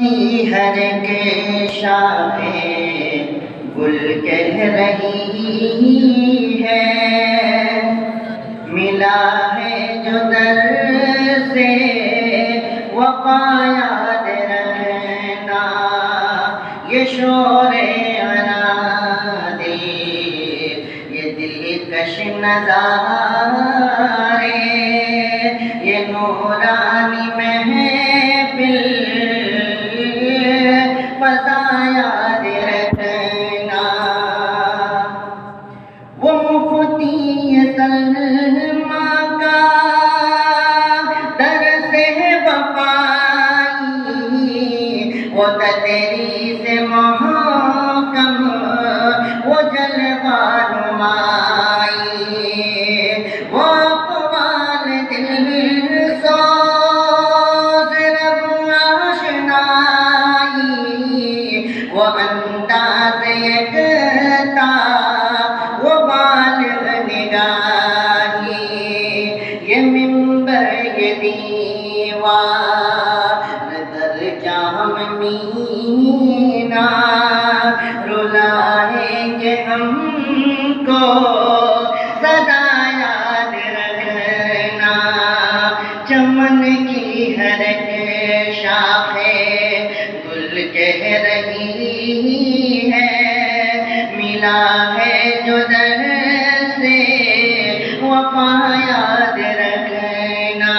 کی ہر ایک شاخیں گل کہہ رہی ہے، ملا ہے جو در سے وفا یاد رکھنا، یہ شور عنادی یہ دلکش نظارے، یہ نورانی محفل فضا یاد رکھنا، وہ مفتی سلمہ کا درس وفائی، وہ تدریس محکم، وہ جلوہ نمائی، وہ اقوال دل سوز رب آشنائی، وہ انداز یکتا، وہ بالغ نگاہی، یہ منبر یہ دیوار در جام مینا، رلائیں گے ہم کو سدا یاد رکھنا، چمن کی ہر ایک شاخیں گل کہہ رہی ہے، ملا ہے جو در سے وفا یاد رکھنا،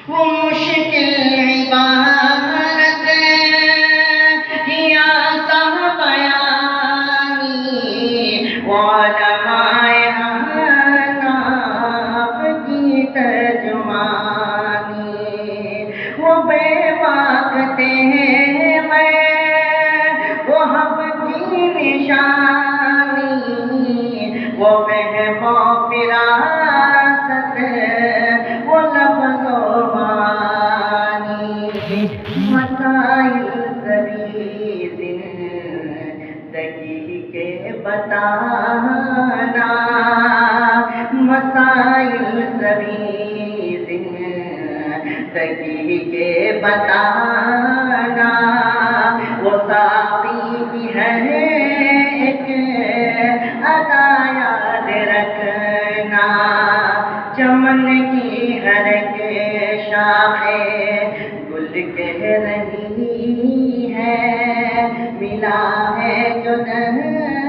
وہ مشکل عبارت ہی آسان بیانی، وہ علماء احناف کی ترجمانی، وہ بے باکتے ہیں وہ حق کی نشانی، وہ فہم و فراست، وہ لفظ و معانی، مسائل سبھی زندگی کے بتانا، مسائل سبھی زندگی کے بتانا، وہ ساقی کی ہر ایک ادا یاد رکھنا، چمن کی ہر ایک شاخیں گل کہہ رہی ہے، ملا ہے جو در